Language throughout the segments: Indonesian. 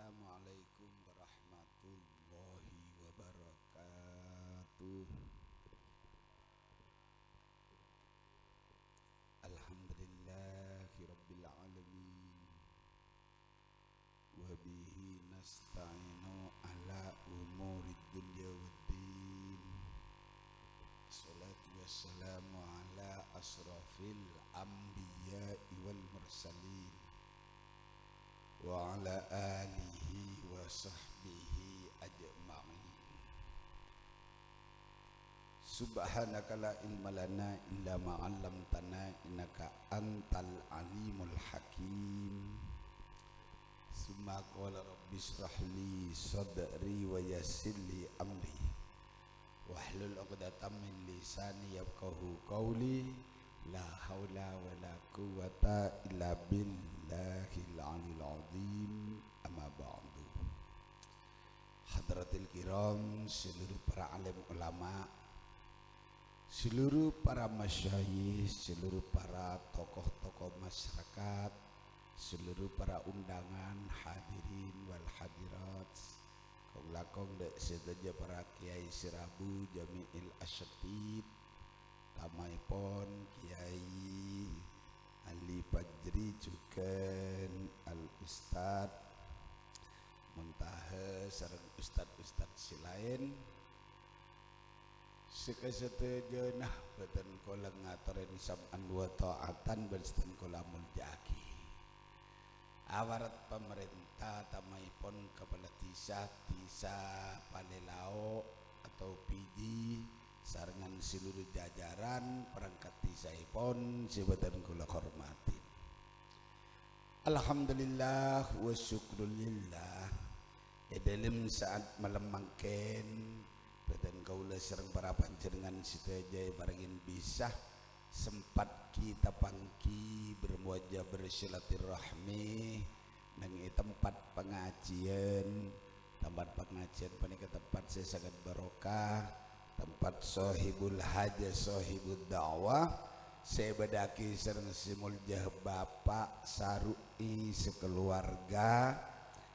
Assalamualaikum warahmatullahi wabarakatuh. Alhamdulillahi rabbil alamin. Wa bihi nasta'inu ala umurid dunya waddin. Salatu wassalamu ala asrafil anbiya'i wal mursalin wa ala alihi wa sahbihi ajma'in. Subhanaka la ilma lana illa ma 'allamtana innaka antal alimul hakim. Summa qala rabbi shrah li sadri wa yassir li amri wahlul 'uqdatam min lisani yafqahu qawli. La haula wa la quwata illa billahil aliyil azim. Amma ba'du. Hadratil kiram, seluruh para alim ulama, seluruh para masyayikh, seluruh para tokoh-tokoh masyarakat, seluruh para undangan hadirin wal hadirat, kong lakong dek sedaja para kiai sirabu jami'il asyatid, tamaipun Kiai Ali Fajri juga Al Ustad Muntaha sareng ustad-ustad silain sekasetejeunah beuteun kula ngatoreun sam'an wa ta'atan besten kula muljaki. Awarat pemerintah tamaipun kepala tisa Palelao atau PD sarengan seluruh jajaran perangkat tisaipun sebatan kula hormati. Alhamdulillah wa syukrulillah. Dalam saat malam mangken beten kaula sareng para panjenengan sedaya barengin bisa sempat kita pangki bermuajah bersilaturahmi nang tempat pengajian panika tempat saya sangat barokah, tempat sahibul haja sahibul dakwah. Saya badaki sareng simuljah bapak sarui sekeluarga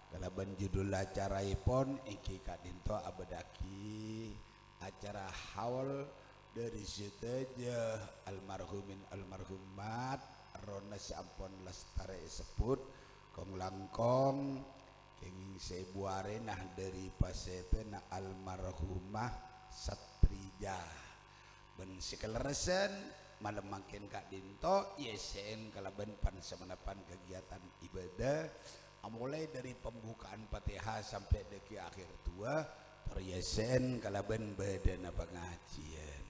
kalaban judul acaraipun iki kadinto abadaki acara haul dari sedaja almarhumin almarhumat rona sampun lestari sebut kong langkong kenging sebuarenah dari pasetena almarhumah Satrija ben sikaleresan malam makin kak dinto yesen kalaban pansamanapan kegiatan ibadah mulai dari pembukaan Fatihah sampai deki akhir tua yesen kalaban badana pengajian.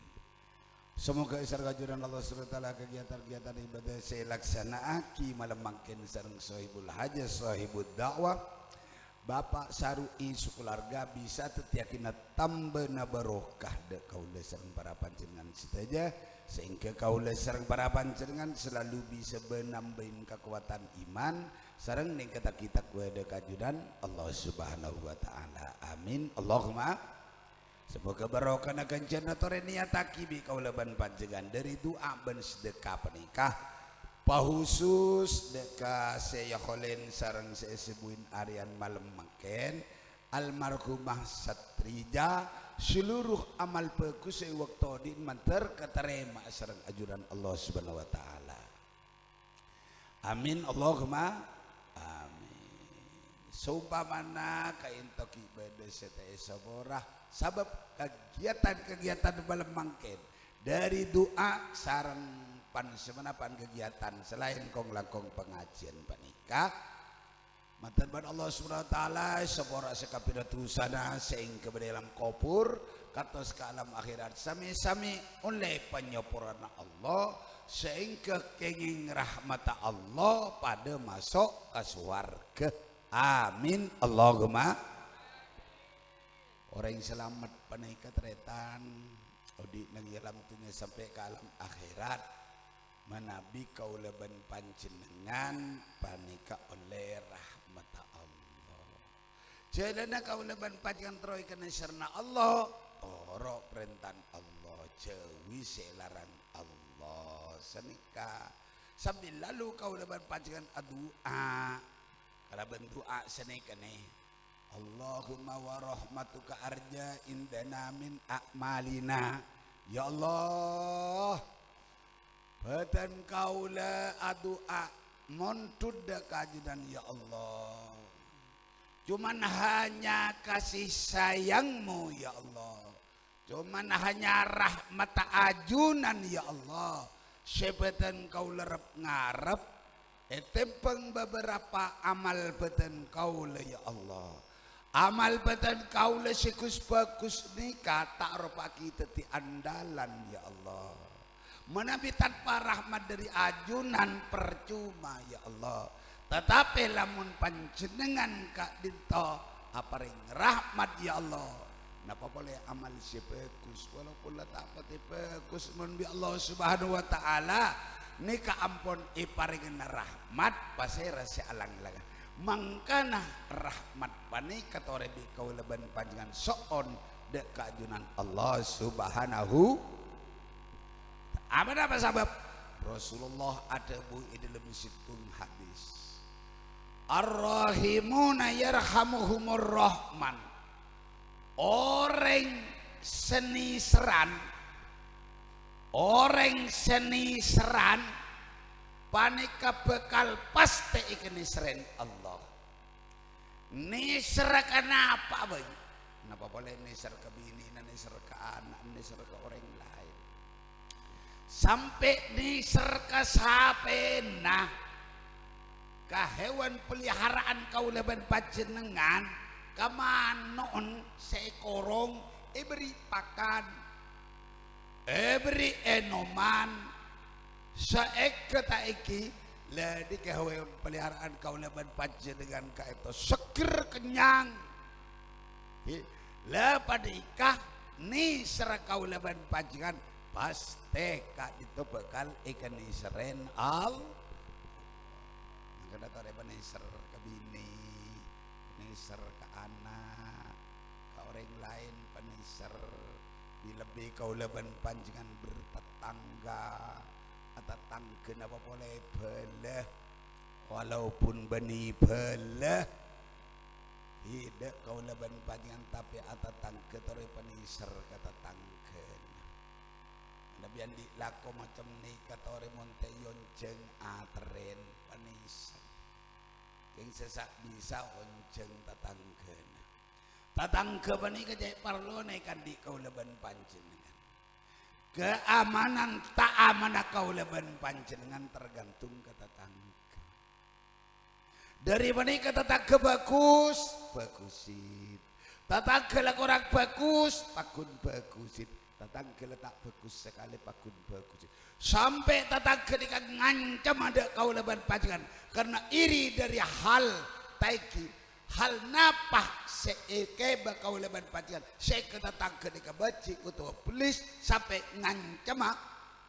Semoga isar kajuran Allah SWT kegiatan-kegiatan ibadah saya laksanaaki malam makin sareng sahibul haja sahibul dakwah Bapak sarui sukeluarga bisa tetiakina tambena barokah de kaula sareng para panjenengan saja sehingga kaula sareng para panjenengan selalu bisa menambahin kekuatan iman sareng ningkata kita kuada kajudan Allah Subhanahu wa taala. Amin. Allahumma semoga barokah akan janatore niataki bi kaula ban panjenengan dari doa ben sedekah penikah pahusus deka saya kholen sareng saya sebuin arian malam makin almarhumah Satrija seluruh amal bagus saya waktu din manter keterima sareng ajuran Allah Subhanahu wa taala. Amin. Allahumma amin. Supamana kaintok ibadah setaya saborah sabab kegiatan-kegiatan malam makin dari doa sareng pan kegiatan selain kong langkong pengajian panika mantan Allah Subhanahu wa taala sepora sekapiratu sana sehingga dalam kubur katos ke alam akhirat sami-sami oleh penyoporan Allah sehingga kenging rahmat Allah pada masuk ke surga. Amin. Allahumma orang yang selamat panika tretan odi nang yalam tunya sampai ke alam akhirat manabi kaulaban panjenengan panika oleh rahmat Allah. Jadana kaulaban panjenengan troy kana sarna Allah, oro perintah Allah, jawi selarang Allah. Senika sambil lalu kaulaban panjenengan adua Kada bentuk seni kene. Allahumma wa rahmatuka arja indana min a'malina. Ya Allah, beten kaula adua montud kajidan ya Allah. Cuman hanya kasih sayangmu ya Allah. Cuman hanya rahmat ajunan ya Allah. Sebeten kaula rep ngarep etempeng beberapa amal beten kaula ya Allah. Amal beten kaula sikus bagus nikah tak rupa kita ti andalan ya Allah. Menabi tanpa rahmat dari ajunan percuma ya Allah. Tetapi lamun panjenengan kak dinto aparing rahmat ya Allah. Napa boleh amal si bagus walaupun tak pati bagus mun bi Allah Subhanahu wa taala nika ampun iparingna rahmat pasera si alang-alangan mangkana rahmat panika tore bi kaulaban panjenengan soon de kajunan Allah Subhanahu apa sebab Rasulullah ada bu ide lebih situng hadis Ar-Rahimuna yarhamuhumur Rahman. Orang seni seran panika bekal pasti ikeni seren Allah. Nisr kenapa boy? Kenapa boleh nisr ke bini, nisr ke anak, nisr ke orang lain? Sampai nisr ke sape nah ke hewan peliharaan kaulaban panjenengan kamanon sekorong beri pakan beri enoman saeketa iki ladi kehewan peliharaan kaulaban panjenengan ka itu seger kenyang la padikah ni sera kaulaban panjenengan pasti ka itu bekal ikan nisren al kada tare niser ke bini niser ke anak ke orang lain peniser dilebih kaulaban panjenengan bertetangga atau tangga apa boleh belah walaupun benih belah hidup kaulaban panjenengan tapi atau tangga tore peniser kata tangga nabi andi lako macam ni kata ore monte yonceng atren peniser yang sesak bisa onceng tatangga bani kejai parlo naikan di kaulaban panjenengan keamanan tak amanah kaulaban panjenengan tergantung ke tatangga dari bani ke tatangga bagusin tatangga lah kurang bagus pakun bagusin tatangga letak bagus sekali pakun bagusin sampai tatangga dikak ngancam ada kaulaban panjenengan karena iri dari hal taiki hal napah seike kaulaban panjenengan seke tatangga dikak baci kutu polis sampai ngancam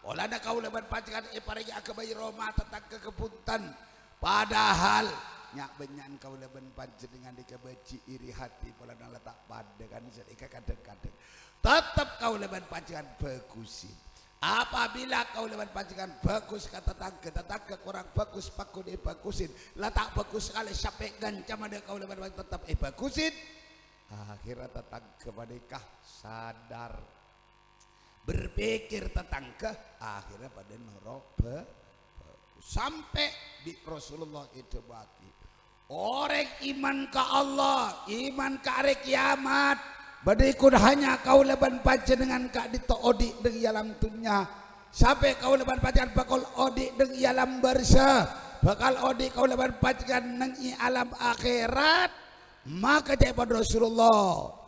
olah ada kaulaban panjenengan iparigi akabai Roma tatangga kepuntan padahal nyak benyan kaulaban panjenengan dikak baci iri hati pola letak pada kan sedika kadang-kadang tetap kaulaban panjenengan bagusin. Apabila kaulaban panjenengan bagus kata tetangga kurang bagus pakun bagusin letak bagus sekali sampai gancam ada kaulaban tetap bagusin akhirnya tetangga menikah sadar berpikir tetangga akhirnya pada norok sampai di Rasulullah itu bagi orang iman ke Allah iman ke hari kiamat badikun hanya kaulaban panjenengan kak ditoodi deng yalam dunya sampai kaulaban panjenengan bakal odi deng yalam barza bakal odi kaulaban panjenengan neng i alam akhirat maka jawaban Rasulullah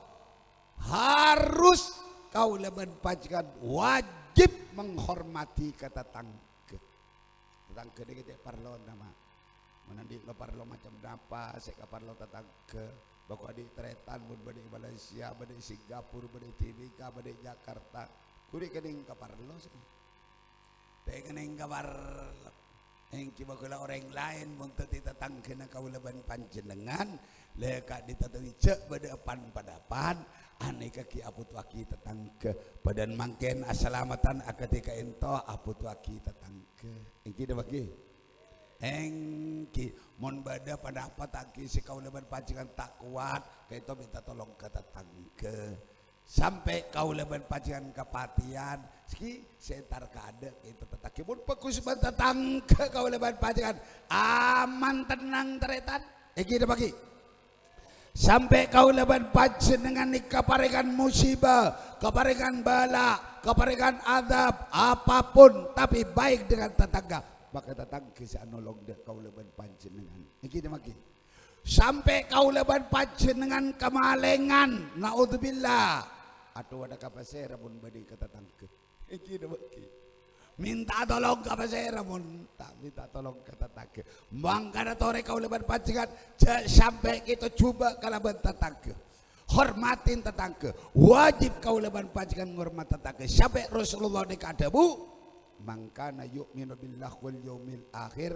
harus kaulaban panjenengan wajib menghormati kata tangga dikit parlo nama menandi lo parlo macam apa seka parlo tetangga baku adik Tretan, badi Malaysia, badi Singapura, badi Timika, badi Jakarta. Kuri kening kaparlo sih. Teh kening kaparlo. Yang kiba kula orang lain untuk tetangga na kaulaban panjenengan, leka ditatui cek badi apan padapan, aneh kaki aput waki tetangga. Badan mangken asalamatan akatika ento aput waki tetangga. Yang tidak bagi. engki mon bada pendapat aki si kaulaban pancingan tak kuat kaito minta tolong ke tetangga sampai kaulaban pancingan kepatian ski setar kada kaito tetangga mun pekus ban tetangga kaulaban pancingan aman tenang teretan iki bagi sampai kaulaban panjenengan kaparingan musibah kaparingan bala kaparingan azab apapun tapi baik dengan tetangga maka tetangga sa nolong dah kaulaban panjenengan iki maki sampai kaulaban panjenengan kemalengan naudzubillah atuh ada kapasera mun bade ka tetangga iki maki minta tolong kapasera mun tak minta tolong ka tetangga mangkana tore kaulaban panjenengan sampai kita coba kalaban tetangga hormatin tetangga wajib kaulaban panjenengan ngurmat tetangga sampai Rasulullah dekadabu mangkana yu'minu billah wal yaumil akhir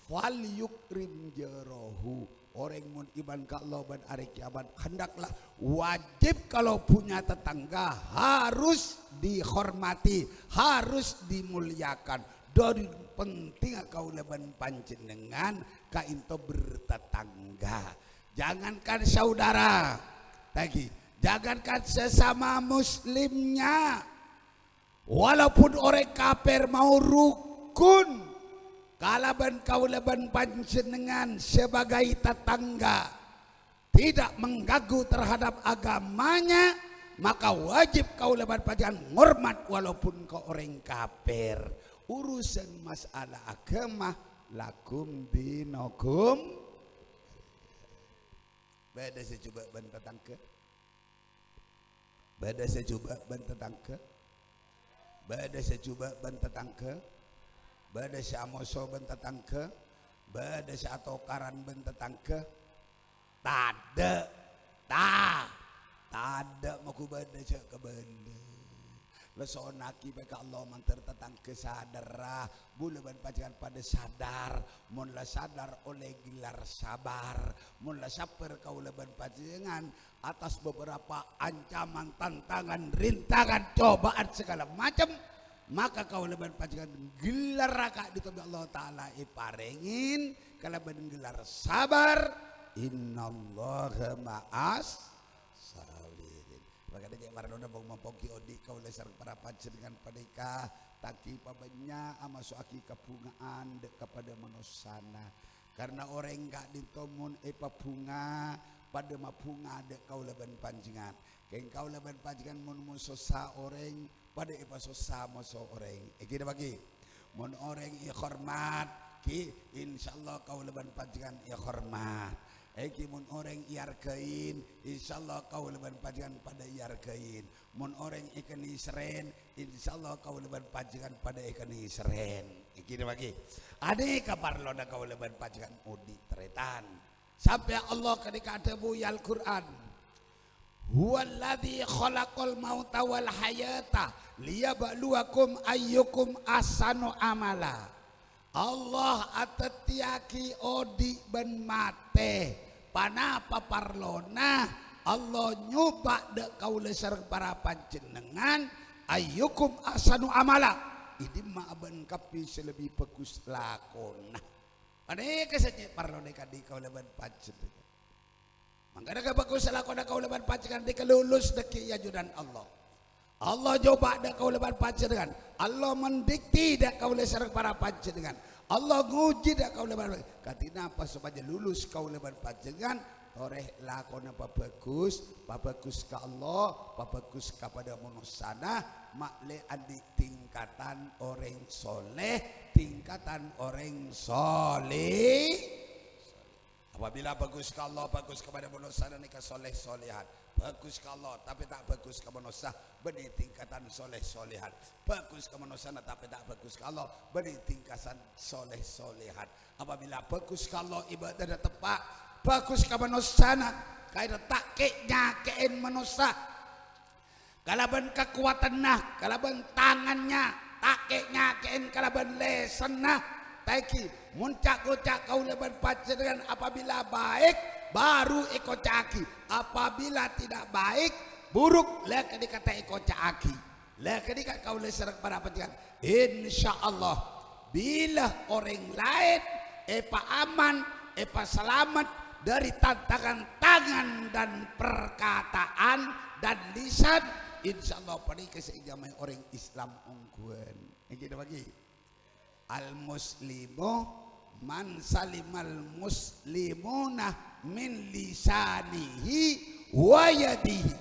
fal yukrim jarahu orang mun iman ka Allah ban hari kiamat hendaklah wajib kalau punya tetangga harus dihormati harus dimuliakan dari penting kaulaban panjenengan ka into bertetangga jangankan saudara lagi jangankan sesama muslimnya walaupun orang kafir mau rukun kalaban kaulaban panjenengan sebagai tetangga tidak mengganggu terhadap agamanya maka wajib kaulaban panjenengan ngormat walaupun ke orang kafir urusan masalah agama lakum dinokum beda saya coba ban tetangga beda saya coba ban tetangga bada secuba ban tetangga bada samoso ban tetangga bada satokaran ban tetangga tada tada maku bada sa kabanda lesonaki peka Allah mantar tetangga sadar bulaban pajangan pada sadar mun la sadar oleh gelar sabar mun la saper kaulaban pajangan atas beberapa ancaman, tantangan, rintangan, cobaan segala macam maka kaulaban panjenengan gelar raka di Allah Ta'ala iparengin kalaban gelar sabar innallaha ma'as sabirin makanya cek maradona bang mampoki odi kaula sareng para panjenengan padika taki pabanya amaso aki kabungaan dek kepada manusana karena orang gak ditomun bunga pada mabunga ada kaulaban panjenengan keng kaulaban panjenengan mun musosa orang pada sosa moso orang iki bagi mun orang hormat ki insyaallah kaulaban panjenengan hormat iki mun orang iargain insyaallah kaulaban panjenengan pada iargain mun orang ikan isren insyaallah kaulaban panjenengan pada ikan isren iki bagi ade kaparlona kaulaban panjenengan udi tretan sampai Allah ketika ada buyal Quran huwallazi khalaqal mauta wal hayata liyabluwakum ayyukum ahsanu amala Allah atetiaki odi ben mate panapa parlona Allah nyoba dek kaula sareng para panjenengan ayyukum ahsanu amala ini mah ben kapi selebih bagus lakona ane kesenye parlone kadi kaulaban panjenengan mangkana ka bagus lakona kaulaban panjenengan dikelulus deki ajudan Allah Allah coba dak kaulaban panjenengan Allah mendikti dak kaula sareng para panjenengan Allah nguji dak kaulaban katina apa supaya lulus kaulaban panjenengan toreh lakona bagus ka Allah bagus kepada manusia makle andi tingkatan orang soleh tingkatan orang soleh apabila bagus ke Allah bagus kepada manusia nikah soleh solehan bagus ke Allah tapi tak bagus ke manusia beri tingkatan soleh solehan bagus ke manusia tapi tak bagus ke Allah beri tingkatan soleh solehan apabila bagus ke Allah ibadah tepat bagus ke manusia kaya tak nyakein manusia kalaban kekuatan nah kalaban tangannya tak nyakein kalaban lesen nah taiki muncak-ucak kaulaban panjenengan apabila baik baru ikocaki apabila tidak baik buruk lah dikata ikocaki lah ketika kaula sareng para panjenengan insyaallah bila orang lain epa aman, epa selamat dari tantangan tangan dan perkataan dan lisan. Insyaallah panika seijamai orang Islam ungguan. Iki bagi al muslimu man salimal muslimuna min lisanihi wa yadihi.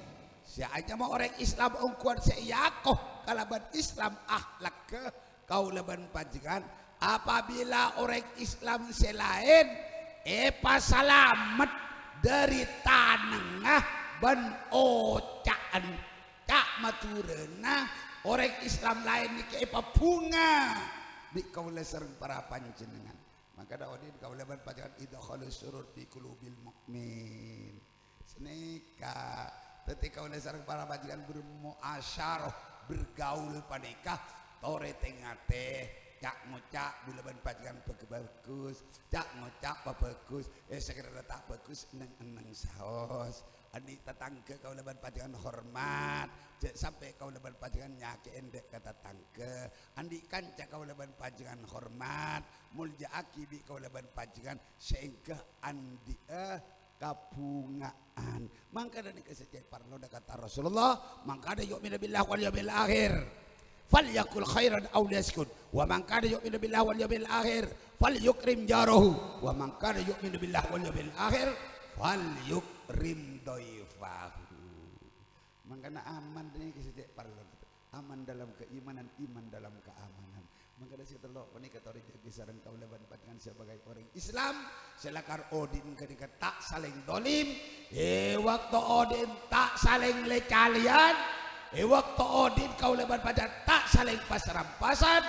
Siaja mau orang Islam ungguan seyakoh kalaban Islam akhlak ke kaulaban panjenengan. Apabila orang Islam selain epa selamat dari tanengah ban ocaan cak maturena orang Islam lain niki epa bunga di kaula sareng para panjenengan. Maka dawadin kaula ban panjenengan idkhalu surur fi qulubil mukmin. Seneka ketika kaula sareng para panjenengan bermuasyarah bergaul paneka tore tengah teh cak ngocak bila ban panjenengan bagus cak ngocak bagus sekira tak bagus eneng saos andi tetangga kaulaban panjenengan hormat sampai kaulaban panjenengan nyake endek ka tetangga andi kanca kaulaban panjenengan hormat mulja akibi kaulaban panjenengan sehingga andi kabungaan mangka dan kesejak parlo kata Rasulullah mangka ada yu'minu billahi wal yawmil akhir falyakul khairan aw liyaskut wa man kana yu'minu billahi wal yawmil akhir falyukrim jarahu wa man kana yu'minu billahi wal yawmil akhir falyukrim dhaifahu. Mangkana aman ini kesejak parlo aman dalam keimanan iman dalam keamanan. Mangkana si telok panika tori jadi sareng kaulaban panjenengan sebagai orang Islam selakar odin ketika tak saling dolim waktu odin tak saling lecalian waktu odin kaulaban panjenengan tak saling pas-rampasan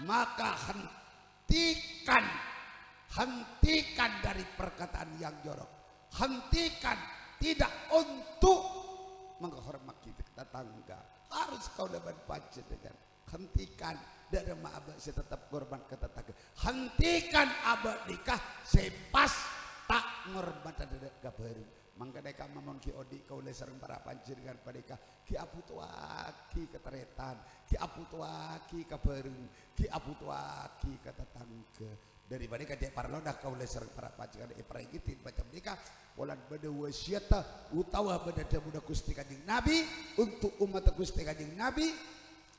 maka hentikan dari perkataan yang jorok, hentikan tidak untuk menghormati tetangga, harus kaulaban panjenengan hentikan dari abad saya tetap korban ke tetangga, hentikan abad nikah sepas tak ngorban dari kabar. Mangka deka mamon ki odi kaula sareng para panjenengan padeka ki aputuaki keteretan ki aputuaki kabareng ki aputuaki ka tetangga daripada ka parloda kaula sareng para panjenengan ipraigitin macam deka polan bade wasiata utawa bade budak Gusti Kanjeng Nabi untuk umat Gusti Kanjeng Nabi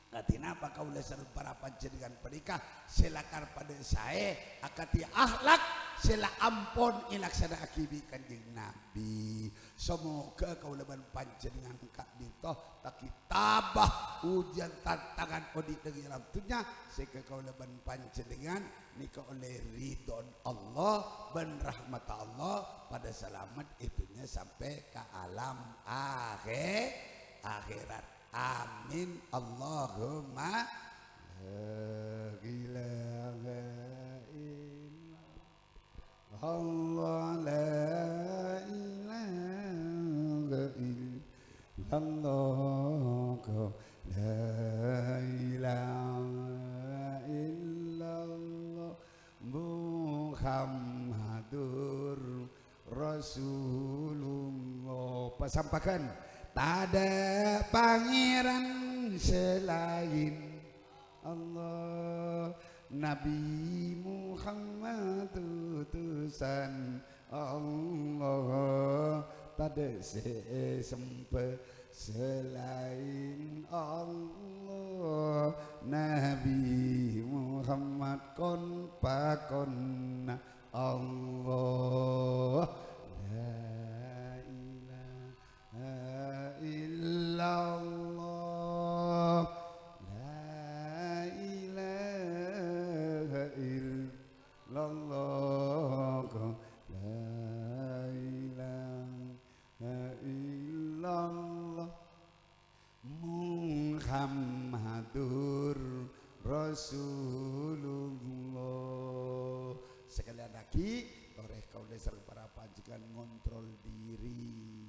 katina apa kaula sareng para panjenengan padeka silakan pada saya akati akhlak sila ampun ilaksana akibi Kanjeng Nabi. Semoga kaulaban panjenengan kak dito tak tabah ujian tantangan odi dengan dalam dunia sehingga kaulaban panjenengan nika oleh ridon Allah dan rahmat Allah pada selamat itunya sampai ke alam akhirat. Amin Allahumma la ilaha Allah la ilaha illallah la ilaha illallah Muhammadur Rasulullah. Pasampakan tak ada pangeran selain Allah Nabi Muhammad utusan Allah tak ada sempat selain Allah Nabi Muhammad kon pakon Allah la ilaha illallah Allah la ilaha illallah Muhammadur Rasulullah. Sekalian lagi toreh kaula sareng para panjenengan ngontrol diri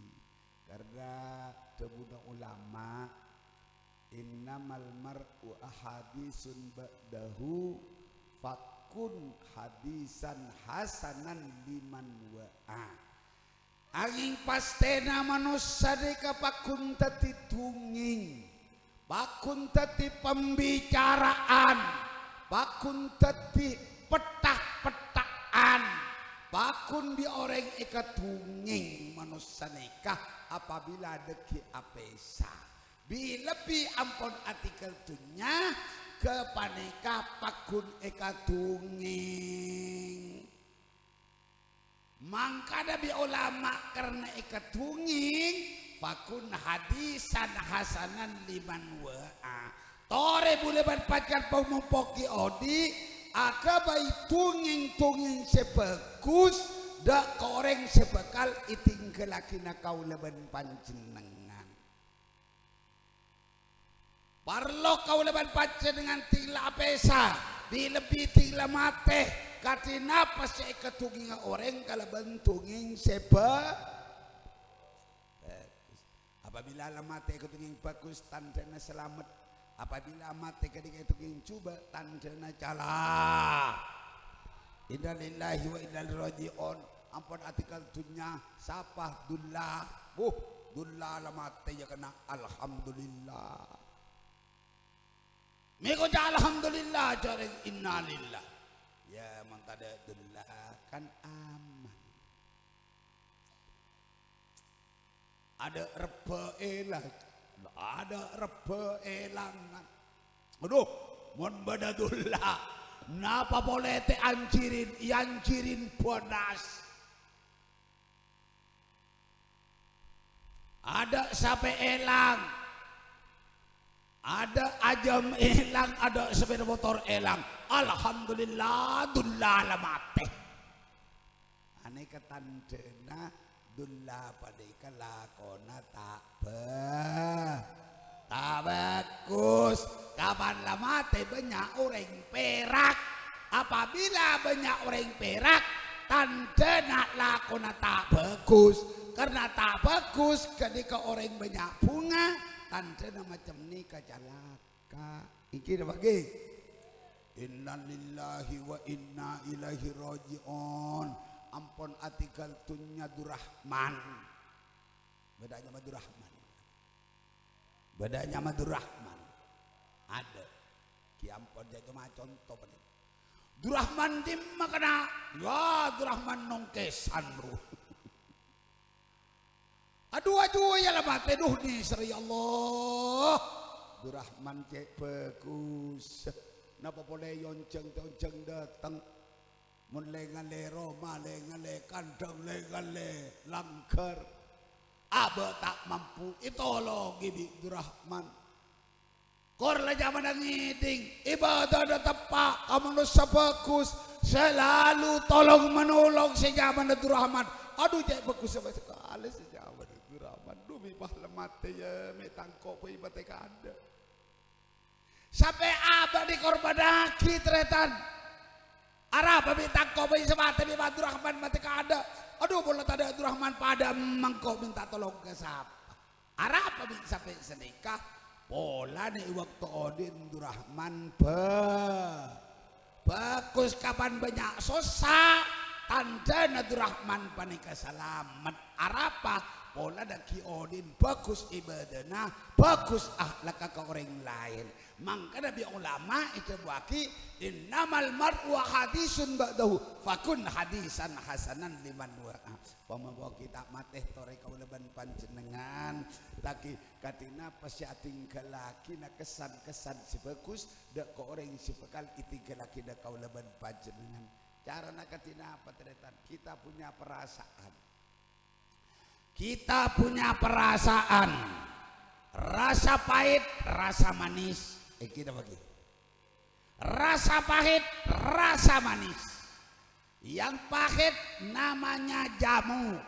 karena debuda ulama innamal mar'u ahadisun ba'dahu fakun hadisan hasanan liman wa'a. Angin pastena manusia deka pakun tati tunging, pakun tati pembicaraan, pakun tati petak-petaan pakun bi orang ikatunging manusia nikah apabila deki apesa bi lebih ampun artikel tunya kepaneka pakun ikatunging mangka da bi ulama karena ikatunging pakun hadisan hasanan liman wa'a tore boleh berpacar pemumpoki odi akabai tunging sebagus dak koreng sebekal iting kelakina kaulaban panjenengan parlo kaulaban panjenengan tila pesa di lebih tila mate katina pas ketunging orang kalaban tunging apabila lamate ketunging bagus tandana selamat apabila mati ketika itu coba tandana cala innalillahi wa inna ilaihi rajiun ampun artikel dunya sapah dullah dullah lamate ya kena alhamdulillah miko ja alhamdulillah jare innalillah ya mangkada dullah kan aman ada rebe ada rebe elangan aduh mon badadullah napa boleh te yancirin bonas ada sape elang ada ajam elang ada sepeda motor elang alhamdulillah dullah lamate ane ketandena dullah padika lakona tak bagus kapan lamate banyak orang perak apabila banyak orang perak tanda nak lakona tak bagus karena tak bagus ketika orang banyak bunga tanda macam ni kajalaka iki bagi innalillahi wa inna ilaihi rajiun ampun artikel tunya Durrahman bedanya Madurrahman ada ki ampun jadi mah contoh bener Durrahman di makna ya Durrahman nongkesan bro aduh ya lah mate duh nih seri Allah Durrahman cek bagus napa boleh yonceng datang mun lengale Roma lengale kandang lengale langker aba tak mampu itologi bi Durrahman korla zaman ngiding ibadah da tepak kamu nusa bagus selalu tolong menolong si zaman Durrahman aduh jek bagus sama sekali si zaman Durrahman dumi pahala mate ya metangko pe ibate kada sampai aba dikorbadaki tretan Arab minta kau bagi semata di Durrahman mati kada. Aduh boleh tak ada Durrahman pada mengkau minta tolong ke siapa? Arab sampai senikah pola nih waktu odin Durrahman bagus kapan banyak susah tanda Durrahman panika selamat Arab pola daki odin bagus ibadahna bagus akhlak ke orang lain. Mangka Nabi ulama itu buaki innamal mar'u hadisun ba'dahu fakun hadisan hasanan liman wa'a pamawa kita mateh tore kaulaban panjenengan taki katina pasyating kelaki na kesan-kesan si bagus dak ko orang si bekal iting kelaki dak kaulaban panjenengan cara na katina apa teretan kita punya perasaan rasa pahit rasa manis kita bagi rasa pahit rasa manis yang pahit namanya jamu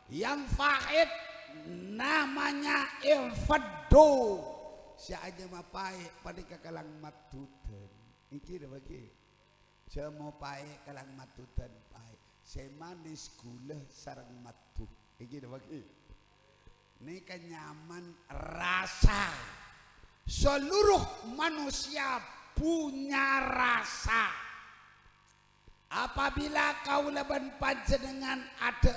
yang pahit namanya infado si aja mah pahit pada kakalang matutan kita bagi jamu pahit kalang matutan pahit si manis gula sarang matu kita bagi ini kenyaman rasa seluruh manusia punya rasa apabila kau leban panjenengan ada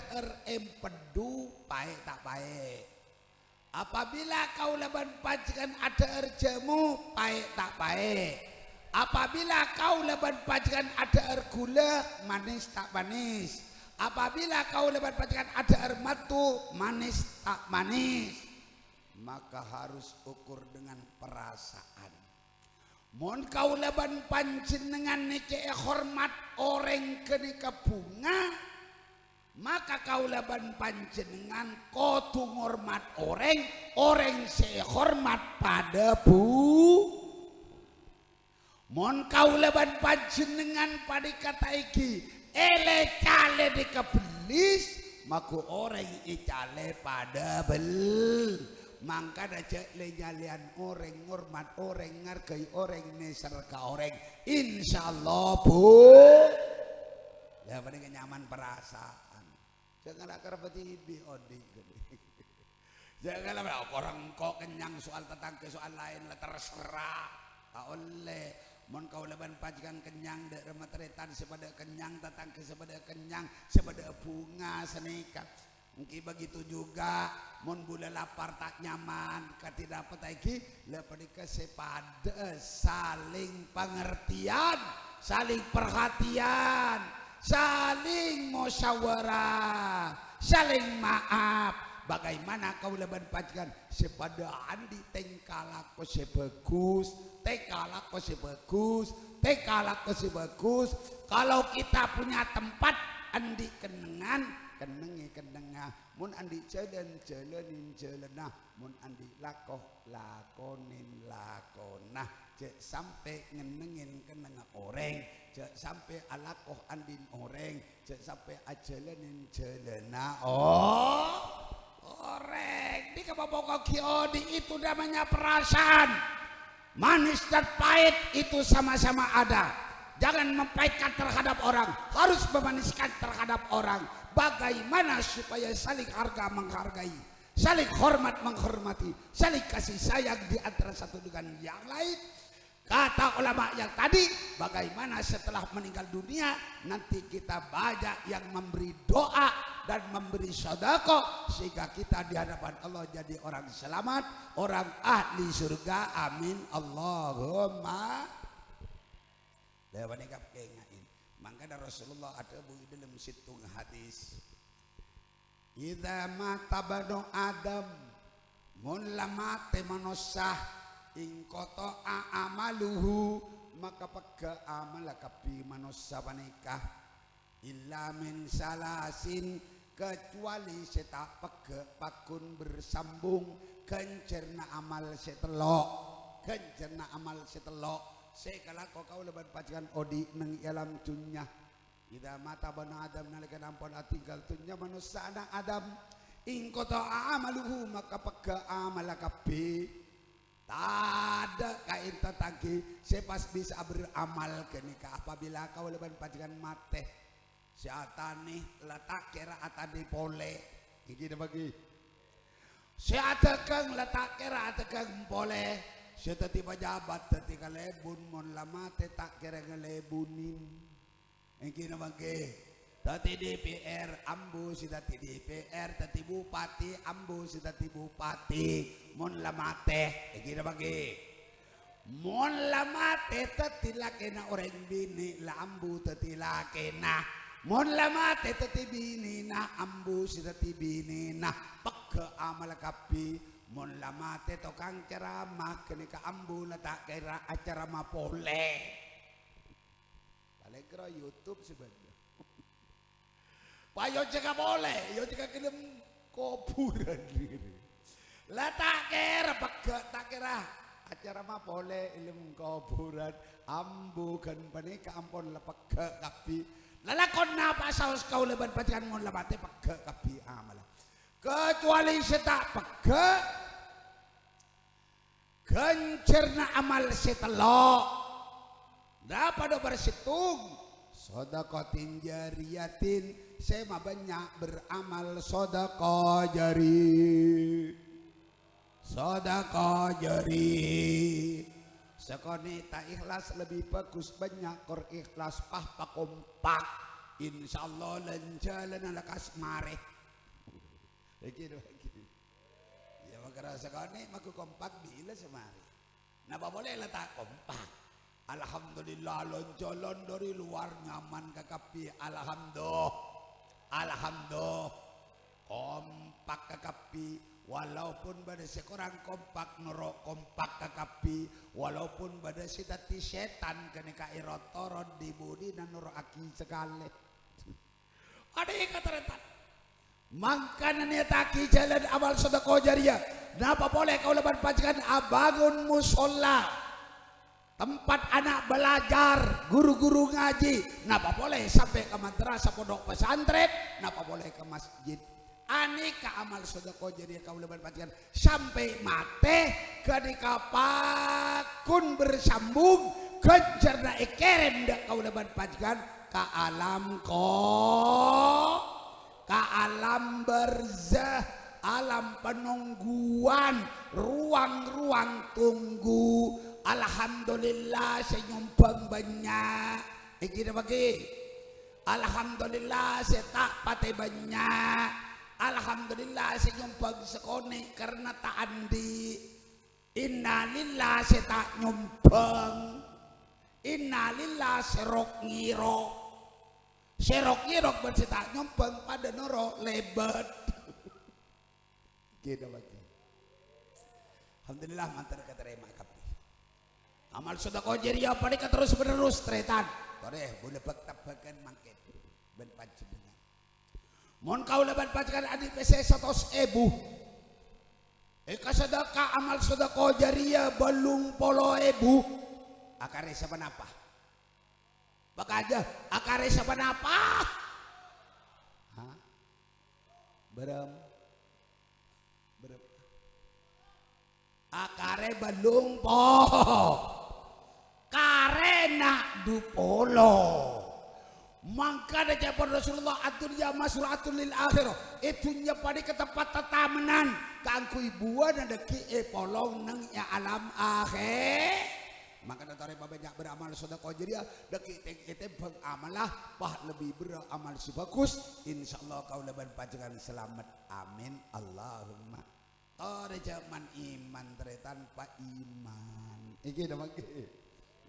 empedu baik tak baik apabila kau leban panjenengan ada jamu baik tak baik apabila kau leban panjenengan ada gula manis tak manis Apabila kau lebat pancingan ada air matu manis tak manis, maka harus ukur dengan perasaan. Mun kau leban panjenengan nike hormat orang kenika bunga, maka kau leban panjenengan kotu ngormat orang sehormat pada bu. Mun kau leban panjenengan pada kata iki ele cale di kebelis, maku orang icale pada bel. Mangka aja lenyalian orang ngormat orang ngargai orang neserka orang, insyaallah bu. Ya paling nyaman perasaan. Jangan kerapati biodi. Janganlah orang kok kenyang soal tetangga soal lain lah terserah. Tak oleh. Mon kau leban pajikan kenyang dek rematretan sepada kenyang tetangga sepada kenyang sepada bunga senika. Mungkin begitu juga mon bula lapar tak nyaman kati dapat lagi lepadika sepada saling pengertian, saling perhatian, saling musyawarah, saling maaf. Bagaimana kau leban pajikan sepada andi tengkalak ko sebagus, tengkalak ko sebagus, tengkalak ko sebagus. Kalau kita punya tempat andi kenengan, kenengi kenengah. Mun andi jalanin jalanah, mun andi lakoh lakonin lakonah. Cek sampai ngenengin kenengah orang, cek sampai alakoh andin orang, cek sampai ajalanin jalanah. Oh. Korek, di kebabokok kiodi itu namanya perasaan. Manis dan pahit itu sama-sama ada. Jangan mempahitkan terhadap orang, harus memaniskan terhadap orang. Bagaimana supaya saling harga menghargai, saling hormat menghormati, saling kasih sayang di antara satu dengan yang lain. Kata ulama yang tadi, bagaimana setelah meninggal dunia nanti kita banyak yang memberi doa dan memberi sedekah sehingga kita di hadapan Allah jadi orang selamat, orang ahli surga. Amin Allahumma. Dewan ikap kengain. Maka dari Rasulullah ada bunyi dalam situng hadis. Idza mata banu Adam mun lamate manusia ing koto amaluhu maka pega amal kapi manusia panikah illa min salasin kecuali setak pega pakun bersambung kencerna amal setelok kencerna amal setelok sekala kau leban pajangan odi nang alam dunya ida mata bana Adam nalika ampun tinggal dunya manusia anak Adam ing koto amaluhu maka pega amal kapi. Tak kain tetanggi sepas bisa beramal kenika apabila kau leban pajangan mate si atani letak kira atani pole iki bagi si atekeng letak kira atekeng pole si teti pejabat teti kalebun mon lamate tak kira ngelebunin iki bagi tati DPR ambu si tati DPR tati bupati ambu si tati bupati mon lamate iki bagi mon lamate tati lakena orang bini la ambu tati lakena mon lamate tati bini na ambu si tati bini na pagka amal kapi mon lamate tokang ceramah kenika ambu na tak kira acara mapole paling YouTube sebenarnya. Pak yo juga boleh, yo juga kirim kuburan diri. Lah tak kira pegak tak kira acara mah boleh ilmu kuburan ambu kan panika ampun lepegak kapi. Lalakon napa saus kau leban pajangan mon labate pegak kapi amal. Kecuali setak pegak kencerna amal setelok. Dapat bersitung sedekatin jariyatin saya mah banyak beramal sedekah jari sekone tak ikhlas lebih bagus banyak kor ikhlas pah kompak insyaallah lanjalan ala kasmare iki ya makara sekone maku kompak bila semari napa boleh letak kompak. Alhamdulillah loncolon dari luar nyaman kakapi alhamdulillah alhamdulillah kompak kakapi walaupun pada sekurang kompak nero kompak kakapi walaupun pada si tati setan kena kairotorod di budi dan nero aki sekali ada yang kata mangkanan ya taki jalan amal sedekah jariah napa boleh kau leban pajangan abangun musola tempat anak belajar guru-guru ngaji napa boleh sampai ke madrasah pondok pesantren napa boleh ke masjid aneka amal sedekah jariah kau leban pajangan sampai mate ketika pakun bersambung kejarna ekerem dak kau leban pajangan ka alam ka alam barzah alam penungguan ruang-ruang tunggu alhamdulillah senyumpang banyak iki bagi alhamdulillah setak pate banyak alhamdulillah senyumpang sekone karena tak andi innalillah setak nyumpang innalillah serok ngiro serok-irok bercetak nyumpeng pada noro lebat gitu lagi alhamdulillah mantar keterima kapi amal sedekah jariah pada terus menerus tretan toreh boleh baktabakan mangket ben panjenengan mon kau leban panjenengan adi pc 100.000 sedekah amal sedekah jariah belum 10.000 akare sabanapa baka aja akare sabanapa hah berem akare belum po karena dupolo mangka da jabar Rasulullah adunya masuratul lil akhirah itunya pada ke tempat tatamenan kangku ibuan ada ki polong nang ya alam akhir maka datare banyak beramal sedekah jariah deki kita bangamalah pah lebih beramal si bagus insyaallah kau leban panjenengan selamat amin Allahumma tore zaman iman tere tanpa iman iki dah mangke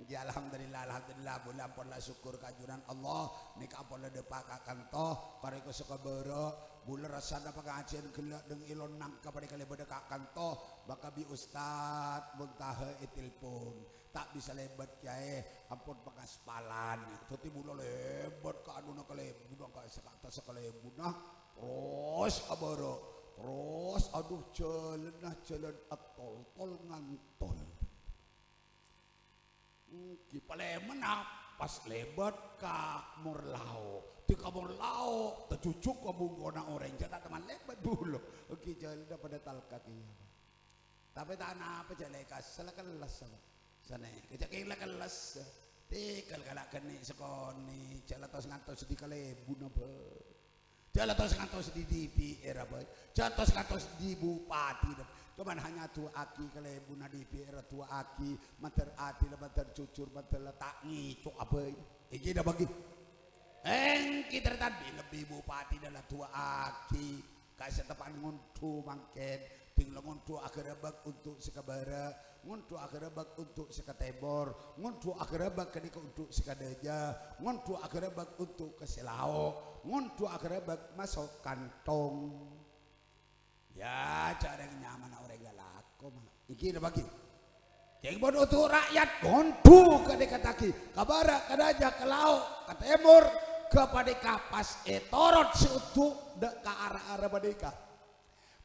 ya alhamdulillah bulan pola syukur kajuran Allah nika pola depakakan toh kareko sakabara bulan rasana pengajian gelak deng ilon nang kepada kali bedekakan toh baka bi ustad muntaha itilpun tak bisa lebat kiai ampun pengaspalan tuti mula lebat ka anu kalebuna ka sakata sakalebuna terus abara terus aduh jalan atol ngantol ki palemen pas lebat ka murlau di kamur lau tercucuk ka bunggona orang jata teman lebat dulu ki jalan pada talka kieu tapi tak apa jaleka salakelas sana kejak kelas tikal kalak kene sekoni jalatos ngantos di kalebuna be jalatos ngantos di DPR apa jalatos ngantos di bupati cuman hanya tua aki kalebuna DPR tua aki mater ati mater cucur mater letak ngicuk apa iki dah bagi kita tadi lebih bupati adalah tua aki kasih tepan nguntu mangken tinggal nguntu agerebak untuk sekabara nguntu agerebak untuk sekatebor nguntu agerebak kenika untuk sekadeja nguntu agerebak untuk keselao nguntu agerebak masuk kantong ya cara yang nyaman orang galako mah iki udah bagi ceng bodoh untuk rakyat nguntu kenika taki kabara kadaja ke laut ke timur kepada kapas etorot seutuh dek ke arah-arah badeka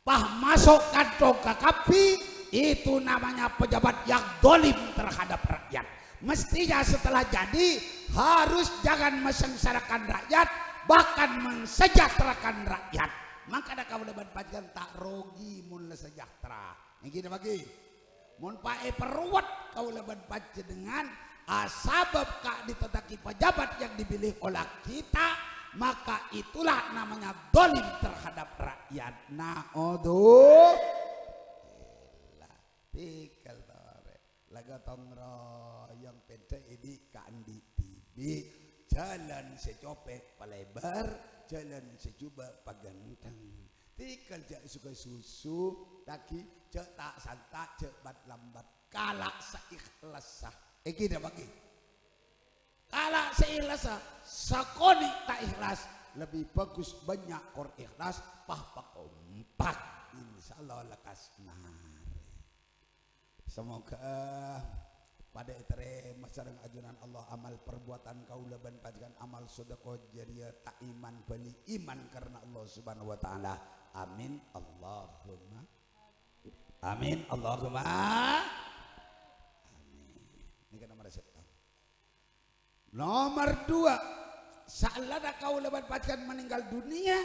pah masuk kantong kakapi itu namanya pejabat yang dolim terhadap rakyat mestinya setelah jadi harus jangan mensengsarakan rakyat bahkan mensejahterakan rakyat maka ada kau lebat pajan tak rogi mun sejahtera ini bagi mun pae peruat kau lebat pajan dengan asabab kak ditetaki pejabat yang dipilih oleh kita maka itulah namanya dolim terhadap rakyat na'udhu tikal tore laga tongro yang pede ini kandi tibi jalan secopek palebar jalan secuba paganteng tikal jak suka susu taki cek tak santak cek bat lambat kalak seikhlasah iki dah bagi kalak seikhlasah sakoni tak ikhlas lebih bagus banyak kor ikhlas pah kompak insyaallah lekas nare. Semoga pada itere masareng ajunan Allah amal perbuatan kaula ban panjenengan amal sedekah jariyah tak iman bali iman karena Allah Subhanahu wa taala. Amin Allahumma amin Allahumma amin. Ini nomor 1. Nomor 2, salada kaula ban panjenengan meninggal dunia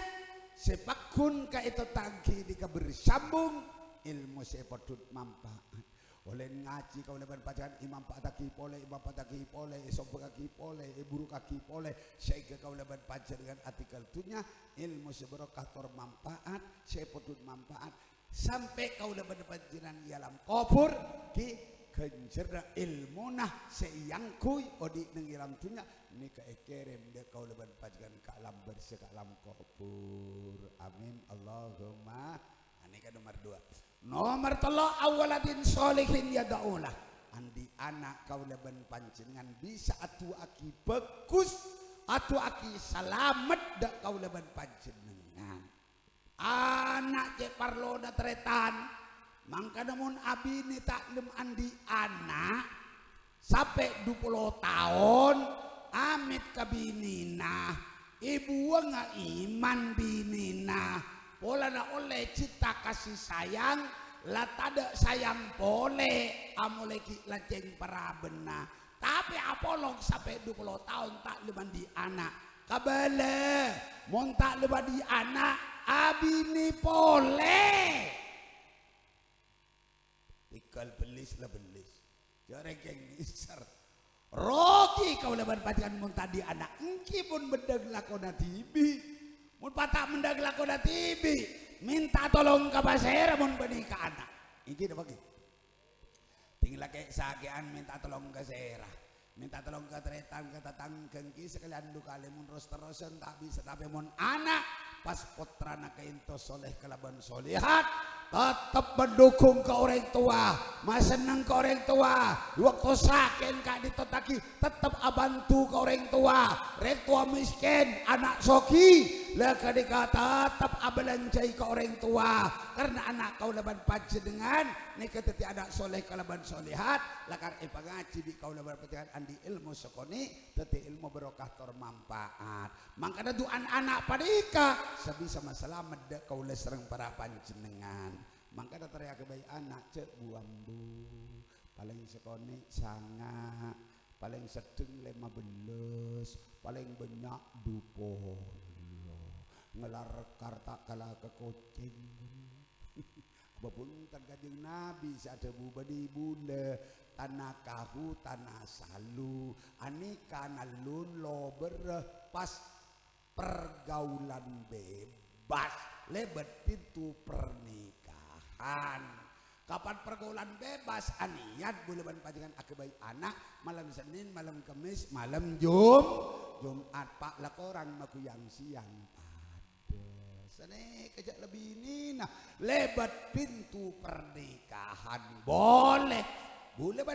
sepakun ka itu tangki dika bersambung ilmu sepatut manfaat. Oleh ngaji kau leban pacaran imam pak taki pole imam pak taki pole sopo kaki pole buru kaki pole sehingga kau leban pacaran dengan artikel tunya ilmu seberokah tor manfaat sepotut manfaat sampai kau leban pacaran ialam kubur ki kencerda ilmu nah seyangkui odi neng ilam tunya ini keekerem de kau leban pacaran ke alam bersih ke alam kubur. Amin Allahumma. Ini kan nomor 2. Nomor 3 awaladin solihin yadaulah andi anak kau leban panjenengan bisa atu aki bagus atu aki salamet dak kau leban panjenengan anak cek parloda tretan mangka namun abini taklem andi anak sampai 20 tahun amit kabinina ibu nga iman binina pola na oleh cita kasih sayang latada sayang pole amoleki laceng para bena tapi apolong sampai 20 tahun tak leban di anak kabale mon tak leban di anak abini pole ikal belis lah belis jarang yang nisar rogi kau leban pajangan mon tak di anak engki pun bedeg lakona tibi mun patah mendag lakona tibi minta tolong ke pasera mun bani ke anak iki dah bagi tinggal kayak sakean minta tolong ke sera minta tolong ke tretan ke tatang kengki sekalian duka mun roster-rosen tak bisa tapi mun anak pas putrana ke into soleh kelaban solihat tetap mendukung ke orang tua mas seneng ke orang tua waktu saken kak ditotaki tetap abantu ke orang tua miskin anak soki laka dikata tetap abalancai ke orang tua karena anak kau leban panjenengan nika teti anak soleh kalaban solihat lakar ipangaji di kau leban panjenengan andi ilmu sokoni teti ilmu berokah tor manfaat mangkana duan anak padika sebisa masalah medek kau lesereng para panjenengan mangkana teriak bayi anak cek buambu paling sekoni sanga paling sedeng 15 paling banyak dupol ngelar karta kala ke kucing babuntan kanjeng Nabi sada bubadi bunda tanah kahu tanah salu anika nalun lo berpas pergaulan bebas lebet pintu pernikahan kapan pergaulan bebas aniat bulan panjangan akibai anak malam Senin malam Kamis malam Jumat pak lakoran maku yang siang sene kejak lebih ini nah lebat pintu pernikahan boleh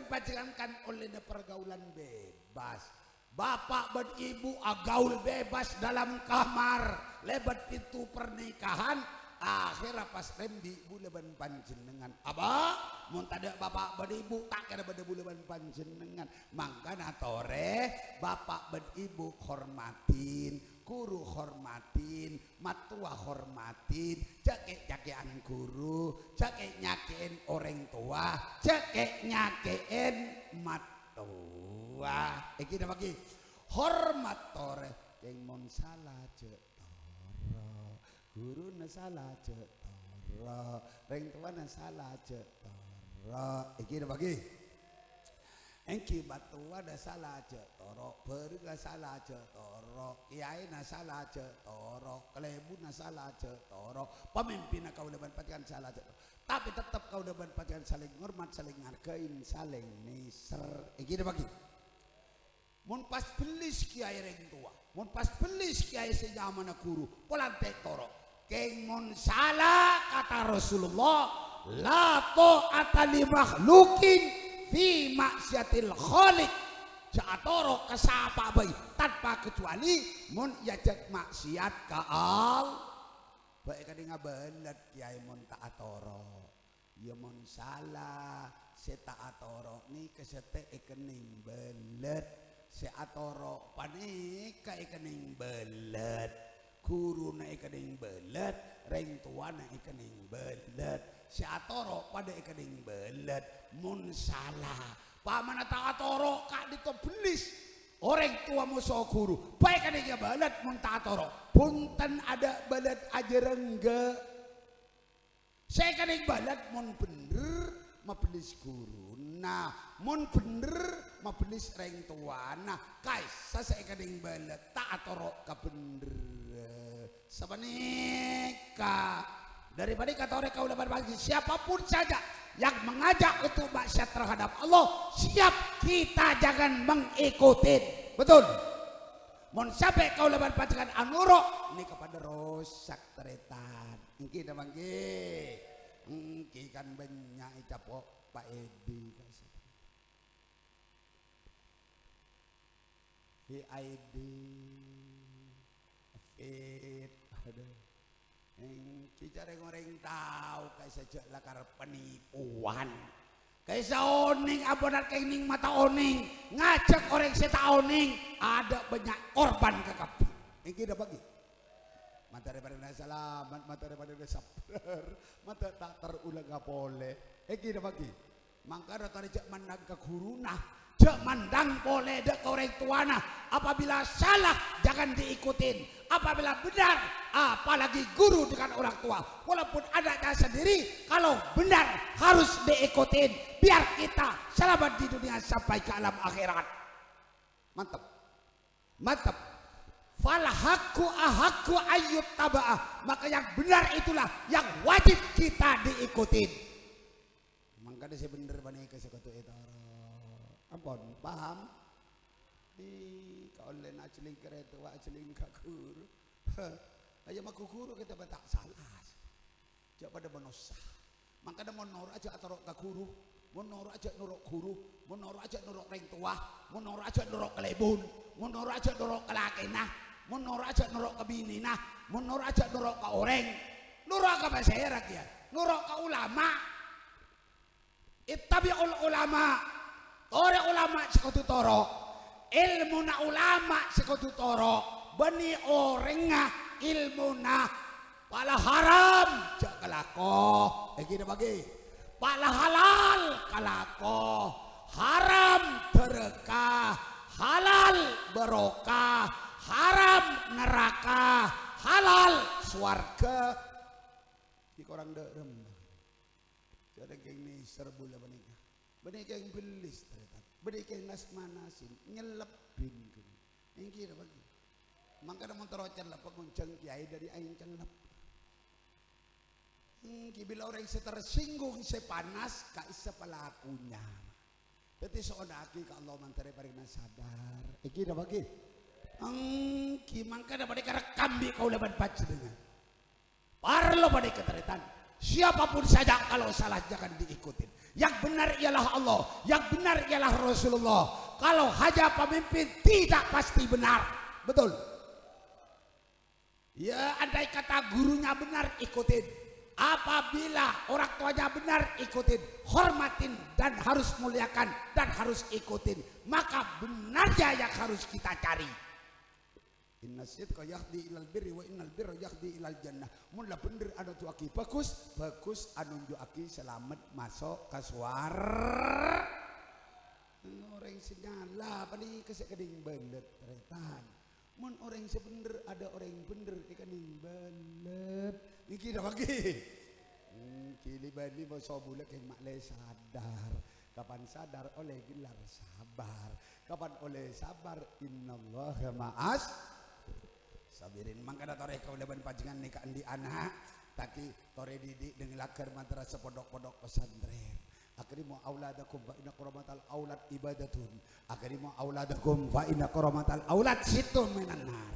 panjangan kan oleh pergaulan bebas bapak dan ibu agaul bebas dalam kamar lebat pintu pernikahan akhirnya pas rembi buleban panjenengan abah mun tada bapak dan ibu tak kira pada buleban panjenengan mangkana tore bapak dan ibu hormatin guru hormatin matua hormatin cakek-cakean guru cakek nyakein orang tua cakek nyakein matua iki dah bagi hormat tore yang mon salah cek toro guru na salah cek toro orang tua na salah cek toro iki dah bagi engki batua da salah cek toro perga salah cek toro kiai na salah cek toro kelebu na salah cek toro pemimpin kau leban patian salah cek toro tapi tetap kau leban patian saling hormat saling ngargain saling niser iki dah bagi mun pas belis kiai reng tua mun pas belis kiai sejamana guru polante toro keng mun salah kata Rasulullah la ta'ata li makhlukin fi maksiatil khaliq Saatoro kasapa bay tanpa kecuali mun yajak maksiat kaal baik kadi ngabelet kiai mun taatoro ya mun salah se taatoro ni kesete ikening belet se atoro panika ikening belet guru na ikening belet reng tua na ikening belet se atoro pada ikening belet mun salah pamana taatoro kak dito belis orang tua musuh guru baik kan dia balet mun taatoro punten ada balet aja rengga saya kan balet mun bener ma belis guru nah mun bener ma belis reng tua nah kaisa saya kan balet taatoro ka bener sabanika daripada kata orang kau lebar bagi siapapun saja yang mengajak untuk maksiat terhadap Allah siap kita jangan mengikuti betul mun sampai kau lebar panjangan anuro ini kepada rosak teretan ingki dah bangki ingki kan banyak capok Pak Edi VID fit ada kita orang tahu kayak sejak lakar penipuan kayak oning abonan kayak ning mata oning ngajak orang seta oning ada banyak korban kekapi ini kita bagi mata daripada selamat mata daripada sabar mata tak terulang gak boleh ini kita bagi maka tadi jak mandang ke guru nah jak mandang boleh dek orang tuana apabila salah jangan diikutin apabila benar apalagi guru dengan orang tua walaupun anaknya sendiri kalau benar harus diikutin biar kita selamat di dunia sampai ke alam akhirat mantap mantap falhaqqu ahaqqu ayyut taba'ah maka yang benar itulah yang wajib kita diikutin maka saya bener bani ke sekotu itu ampun paham di kaulen aceling kereta wa aceling ka guru ayo mak guru kita tak salah jak pada menosah maka ada monor aja atorok ka guru monor aja nuruk guru monor aja nuruk reng tua monor aja nuruk kelebun monor aja nuruk kelakena monor aja nuruk ke binina monor aja nuruk ka oreng nuruk ka masyarakat ya nuruk ka ulama ittabi'ul ulama ore ulama sekutu toro ilmu na ulama sekutu toro bani orenga ilmu na pala haram jak kalako kita bagi pala halal kalako haram berkah halal barokah haram neraka halal swarga di korang derem jadi gini serbula benika benika yang belis benika yang nasmanasin nyelepin yang kira bagi maka ada montorocan lah penguncang kiai dari aing celep bila orang tersinggung sepanas kaisa pelakunya jadi seorang aki ka Allah mantare parina sadar kira bagi maka ada mereka rekam di kau lebat baca dengan parlo pada keteretan siapapun saja kalau salah jangan diikutin yang benar ialah Allah yang benar ialah Rasulullah kalau hanya pemimpin tidak pasti benar betul ya andai kata gurunya benar ikutin apabila orang tuanya benar ikutin hormatin dan harus muliakan dan harus ikutin maka benarnya yang harus kita cari inna sidqa yahdi ilal birri wa innal birra yahdi ilal jannah mun la bener anu tu aki bagus anu nunjuk aki selamat masuk ke suar orang senyala pani kesek keding belet retan mun orang sebener ada orang bener ikening belet iki dah bagi kili bani mau sobulek yang makle sadar kapan sadar oleh gelar sabar kapan oleh sabar innallaha ma'as sabirin mangka da tore kau leban panjenengan nikah di anak taki tore didik dengan lakar madrasah pondok-pondok pesantren akrimu auladakum fa inna qaramatal aulad ibadatun akrimu auladakum fa inna qaramatal aulad situn minan nar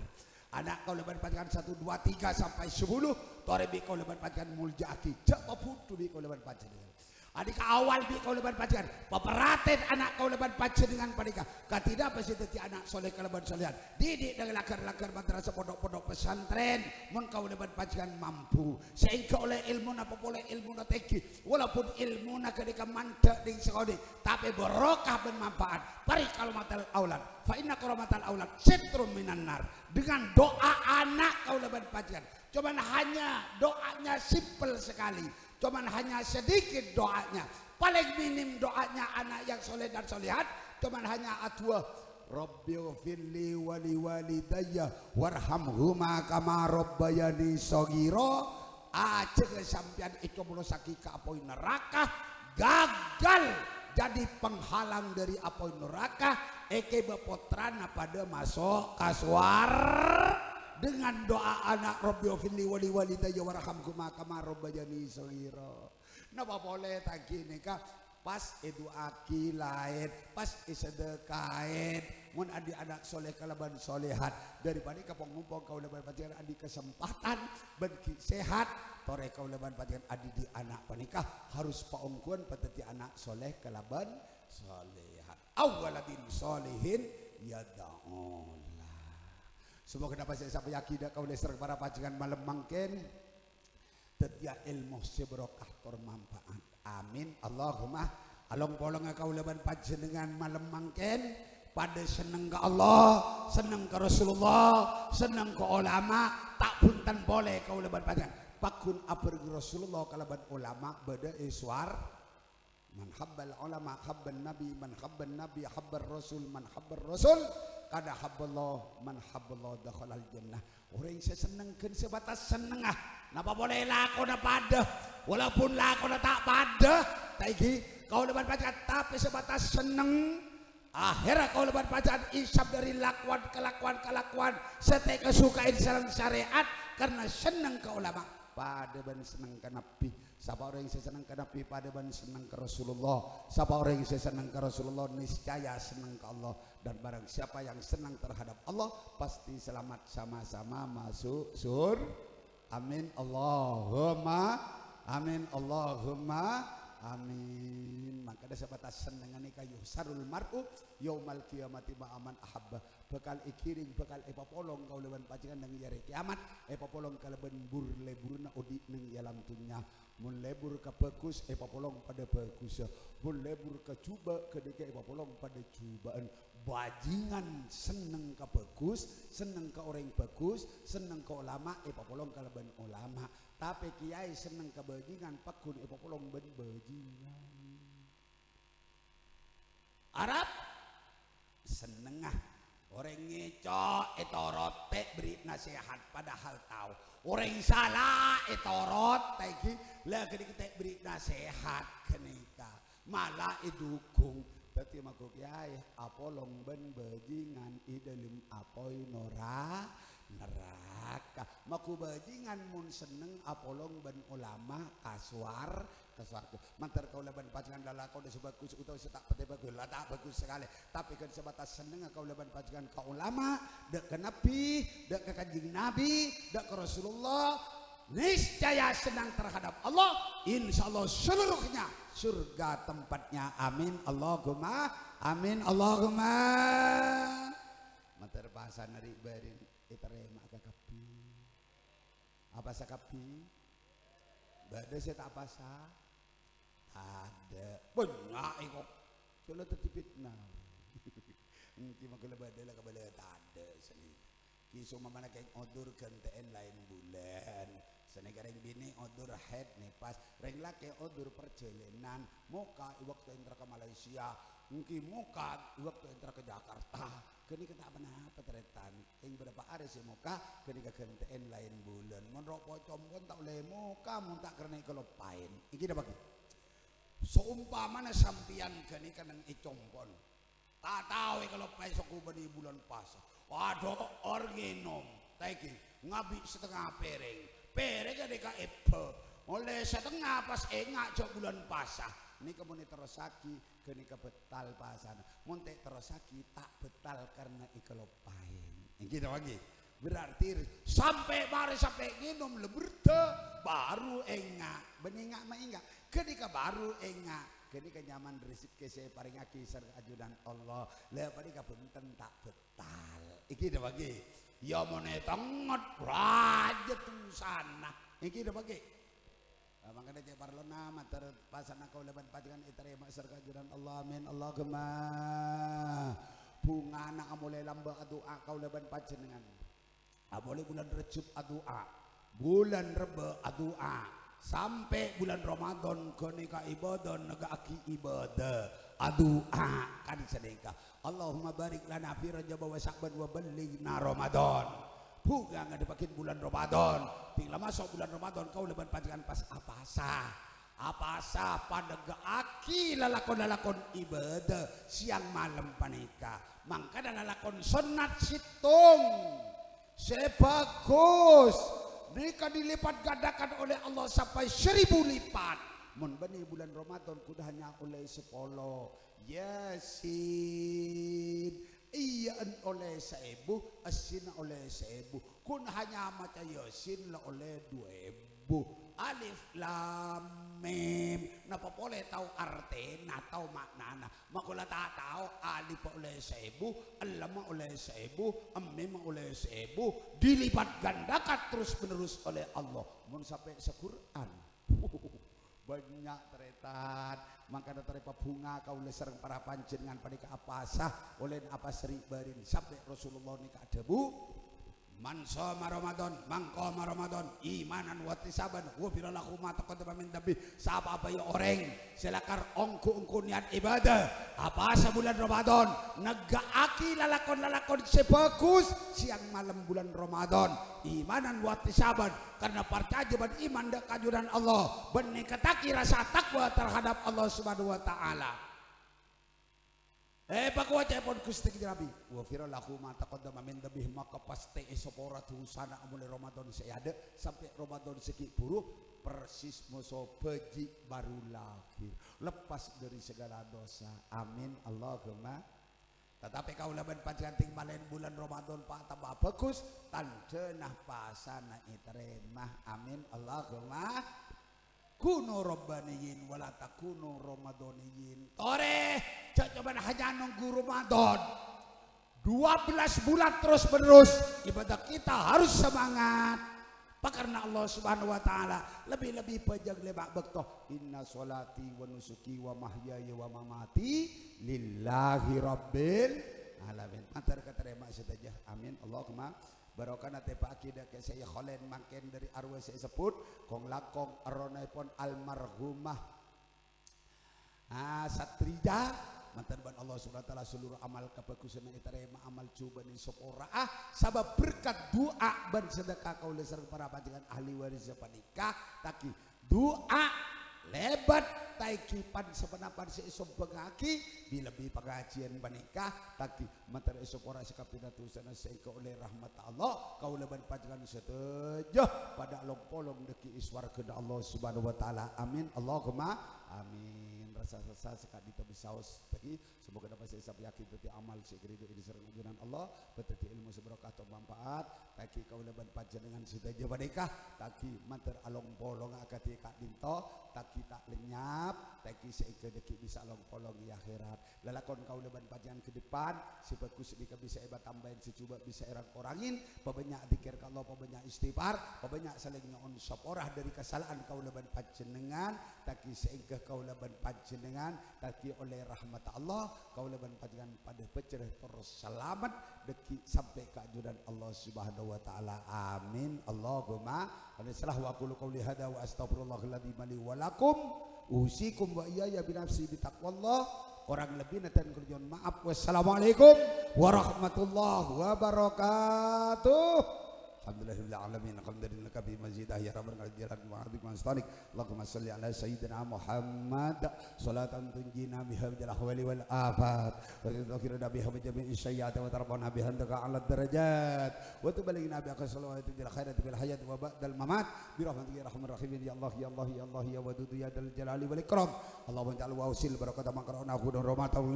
anak kau leban panjenengan 1 2 3 sampai 10 tore bi kau leban panjenengan muljaki jak putu bi kau leban panjenengan Adik awal di kau leban pajangan, peperaten anak kau leban pajangan panika. Katidak pasti teti anak soleh kaleban solehan. Didik dengan lakar-lakar madrasah pondok-pondok pesantren. Mun kau leban pajangan mampu. Sehingga oleh ilmu apa boleh ilmu na teki. Walaupun ilmu na ketika mantek di sekolah, tapi barokah bermanfaat. Pari kalau matal aulad. Fa inna koromatal aulad setrum minan nar. Dengan doa anak kau leban pajangan. Cuman hanya doanya simpel sekali. Cuman hanya sedikit doanya, paling minim doanya anak yang soleh dan solehat, cuman hanya atwa Rabbighfirli wa liwalidayya warhamhuma kama rabbayani shaghira. Aja sampean itu merosaki ka apoi neraka, gagal jadi penghalang dari apoi neraka, eke bepotrana pada masuk kaswar. Dengan doa anak Rabbighfirli wa liwalidayya warhamhuma kama rabbayani shaghira. Napa boleh tak gini kah? Pas itu aki lain, pas sedekain. Mun adi anak soleh kalaban solehat daripada kapong ngumpong kau leban pajangan adi kesempatan benki sehat. Tore kau leban pajangan adi di anak panikah harus paungkuan pateti anak soleh kalaban solehat. Awaladin solehin yada'un. Semoga dapat saya sampai yakin kau leser para pajangan malam mangken tetia ilmu seberokah bermanfaat. Amin Allahumma. Along polong kau leban pajangan malam mangken pada seneng ke Allah, seneng ke Rasulullah, seneng ke ulama, tak punten boleh kau leban pajangan. Pakun aper Rasulullah kalaban ulama beda iswar. Man habbal ulama habban nabi, man habban nabi habbar rasul, man habbar rasul kada habballah, man habballah dakhalal jannah. Orang yang senengkeun sebatas senengah. Napa boleh lakona pada walaupun lakona tak pada taigi kau leban pajangan tapi sebatas seneng. Akhirnya kau leban pajangan isap dari lakuan kelakuan setek kesukaan sareng syariat karena seneng ke ulama. Pada ban seneng ke Nabi. Siapa orang yang senang ke Nabi pada ban senang ke Rasulullah. Siapa orang yang senang ke Rasulullah niscaya senang ke Allah. Dan barang siapa yang senang terhadap Allah pasti selamat sama-sama masuk amin Allahumma amin Allahumma amin. Maka ada sebatas senengane kayu sarul mar'u yaumal qiyamati ma'aman ahabba. Bekal ikiring bekal epapolong kau leban pajangan nang yare kiamat epapolong kalaban bur leburna odi nang yalam dunya. Mun lebur ka bagus epapolong pada bagus. Mun lebur ka cuba kedeke epapolong pada cubaan. Bajingan seneng ka bagus, seneng ka orang bagus, seneng ka ulama epapolong kalaban ulama. Tapi kiai seneng ka bajingan pakun epapolong ban bajingan. Arab senengah orang ngecok etorote beri nasihat padahal tahu orang salah etorot taiki lah kita beri nasihat kenika malah idukung tapi maku kiai apolong ben bajingan idalim apoi neraka maku bajingan mun seneng apolong ben ulama kaswar tuh mantar kau leban pajangan lala kau dah sebagus utau setak pete bagus lah tak bagus sekali tapi kan sebatas seneng kau leban pajangan kau ulama dak ke Nabi dak ke kanjeng Nabi dak ke Rasulullah niscaya senang terhadap Allah insyaallah seluruhnya surga tempatnya amin Allahumma amin Allahumma. Mantar bahasa nari barin itarema kakapi apa sakapi bade saya tak pasah ada banyak kok kalau tertipit nah nanti makin lebih ada kembali tak ada seni kisah mana kayak odur gantiin lain bulan seni kareng bini odur head nih pas reng laki odur perjalanan muka waktu entra ke Malaysia mungkin muka waktu entra ke Jakarta kini kita apa teretan yang berapa hari sih muka kini gantiin lain bulan menurut pocong pun tak boleh muka mun tak karena kelupain ini dah bagi seumpamanya sampian kini kanang icompon tak tahu kalau besok bani bulan puasa waduh orginom taiki ngabi setengah pereng adeka epe oleh setengah pas engak jok bulan puasa ini kemudian terosaki kini kebetal pasana montek terosaki tak betal karena ikelopain ini kita lagi berarti sampai mari sampai minum leberte baru engak beningak mainga ketika baru engak ketika nyaman resip kese paringaki sareng ajudan Allah le panika punten tak betal iki dah bagi ya monetongot raja tuh sana iki dah bagi makanya cek parlona mater pasana kauleban pajangan iterema sareng ajudan Allah amin Allahumma bunga anak amole lamba doa kauleban panjenengan boleh bulan Rejab doa, bulan Rebe doa, sampai bulan Ramadan kenika ibadah negaki ibadah doa kan sedekah. Allahumma barik lana fi Rajab wa Sya'ban wa ballighna Ramadan. Bukan ngadepakin bulan Ramadan. Tinggal masuk bulan Ramadan kau leban panjangan pas apa sah pada gaaki lalakon ibadah siang malam panika. Mangka lalakon sunat situng. Sebagus jika dilipat gandakan oleh Allah sampai 1000 lipat mun bani bulan Ramadan kuda hanya oleh 10 Yasin iyan oleh 1000 asin oleh 1000 kun hanya maca Yasin la oleh 2000 alif lam mim napa boleh tahu artena tahu maknana makula tak tahu alif oleh 1000 lam oleh 1000 mim oleh 1000 dilipat gandakan terus menerus oleh Allah mun sampai sequran banyak teretan maka terepa bunga kau lesereng para panjenengan panika apa sah oleh apa seri barin sampai Rasulullah nikah debu man shoma Ramadan man qama Ramadan imanan wa ihtisaban ghufira lahu ma taqaddama min dhanbi sapa apa ya orang selakar ongku niat ibadah apa sebulan Ramadan negaaki lalakon sebagus siang malam bulan Ramadan imanan wa ihtisaban karena percaya ban iman dak kajuran Allah benih ketaki rasa takwa terhadap Allah Subhanahu wa taala. Pakwa cepon Gusti Nabi wa firal lahu ma taqaddama min dhanbihi maka pasti esopora sana mulai Ramadan seada sampai Ramadan seki buruk persis musuh beji baru lahir lepas dari segala dosa amin Allahumma tetapi kau laban panjangan malen bulan Ramadan pak tambah bagus tancenah pasana iteremah amin Allahumma kuno robbaniyin wala takunu ramadaniyin tore coba hanya nunggu Ramadan 12 bulan terus menerus ibadah kita harus semangat karena Allah Subhanahu wa taala lebih-lebih pajang lebak bektoh inna sholati wa nusuki wa mahyaya wa mamati lillahi rabbil alamin antar keterima saja amin Allahumma barokana tepa akidah ke saya kholen makin dari arwah saya sebut kong lakong aronaipun almarhumah Satrija mantan ban Allah subhanahu wa ta'ala seluruh amal kebagusan yang diterima amal coba ni soporah sabab berkat doa ban sedekah kau leser para panjangan ahli waris panikah taki doa lebat taikipan sepenapan seesok pengaki bila lebih pengajian panikah taki mantan esok orang sekapina tulisan seengkau oleh rahmat Allah kau leban panjangan setejah pada long polong deki iswar kepada Allah subhanahu wa ta'ala amin Allahumma amin rasa-rasa sekat dita bisaus tadi semoga dapat saya yakin teti amal segerido ini serang ajunan Allah beteti ilmu seberkah atau manfaat taki kau leban panjenengan sedaja badekah taki manter along polong akati kak dinto taki tak lenyap taki seike deki bisa along polong di akhirat lalakon kau leban panjenengan ke depan si bagus dika bisa hebat tambahin si coba bisa orang-orangin pabanyak dikir kalau pabanyak istighfar pabanyak salingnya on saporah dari kesalahan kau leban panjenengan taki seike kau leban panjenengan dengan taki oleh rahmat Allah kau leban panjangan pada pecerah terus selamat deki sampai keajudan Allah subhanahu wa ta'ala amin Allahumma anisalah wa aqulu qawli hadha wa astaghfirullahaladzim li wa lakum usikum wa iyaya binafsi bitaqwallah kurang lebih nanti kerjaan maaf wassalamualaikum warahmatullahi wabarakatuh. alhamdulillahil alamin alhamdulillah bi mazidah ya rabbal jalal wa azim astanik Allahumma shalli ala sayyidina Muhammad salatan tunjina biha bil ahwali wal afat wa tudhkiruna biha bi jami'i sayyiati wa tarfa'una biha indaka ala darajat wa tuballighuna bi aqsal salawati bil khairati bil hayati wa ba'dal mamat bi rahmatika ya arhamar rahimin ya Allah ya Allah ya Allah ya wadud ya dal jalali wal ikram Allahumma ja'al wa usil barakata ma qara'nahu wa rahmatahu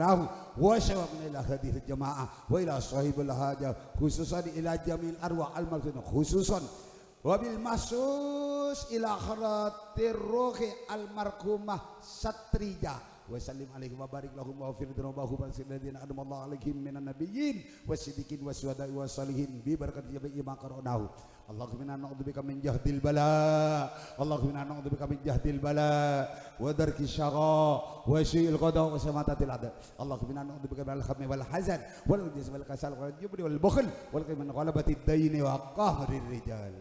wa syawabna ila hadhihi jamaah wa ila sahibil hajah khususan ila jamil arwah al malkin khususan wabil masus ila kharatir ruhi al marhumah Satrija wa sallim alaihi wa barik lahum wa fir dunubahu basilladina adamallahu alaihim minan nabiyyin wasiddiqin wasyuhada'i wassalihin bi barakati jami'i ma qara'nahu Allahumma inna na'udzubika min jahdil bala Allahumma inna na'udzubika min jahdil bala wa darki syagha wa syil qada wa samatatil adab Allahumma inna na'udzubika minal hammi wal hazan wal ujzi wal kasal wal jubni wal bukhl wal min ghalabatid daini wa qahrir rijal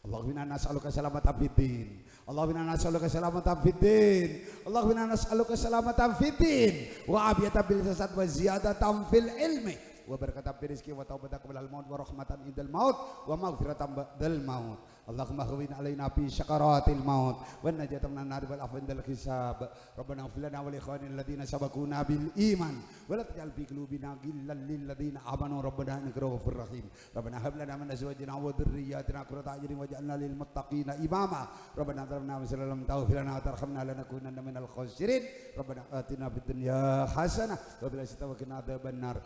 Allahumma inna nas'aluka salamatan fid din Allahumma inna nas'aluka salamatan fid din Allahumma inna nas'aluka salamatan fid din wa afiyatan bil jasad wa ziyadatan fil ilmi wa barakatan fil rizqi wa taubatan qabla al maut wa rahmatan indal maut wa maghfiratan ba'dal maut Allahumma hawwin alaina fi sakaratil maut wa najatan minan nar wal afwan dal hisab Rabbana ighfir lana wa li ikhwanina alladhina sabaquna bil iman wa la taj'al fi qulubina ghillan lil ladzina amanu rabbana innaka ra'ufur rahim Rabbana hab lana min azwajina wa dhurriyyatina qurrata a'yunin waj'alna lil muttaqina imama Rabbana zalamna wa sallam taghfir lana wa tarhamna lanakunanna minal khasirin Rabbana atina fid dunya hasanah wa fil akhirati wa qina adzabannar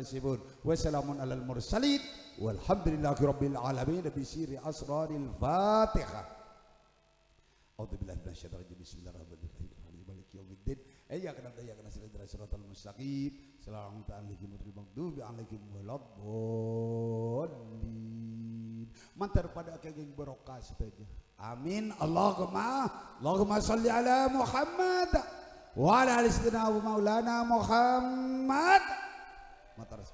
sibun wassalamun alal mursalin walhamdulillahi rabbil alamin bisiri asraril fatihah a'udzubillahi minasyaitonir rajim bismillahirrahmanirrahim maliki yaumiddin iyyaka na'budu wa iyyaka nasta'in ihdinas siratal mustaqim siratal ladzina maghdubi 'alaihim waladdallin mantar pada kaging barokah saja amin Allahumma shalli ala Muhammad wa ala ali sayyidina wa maulana Muhammad Mataras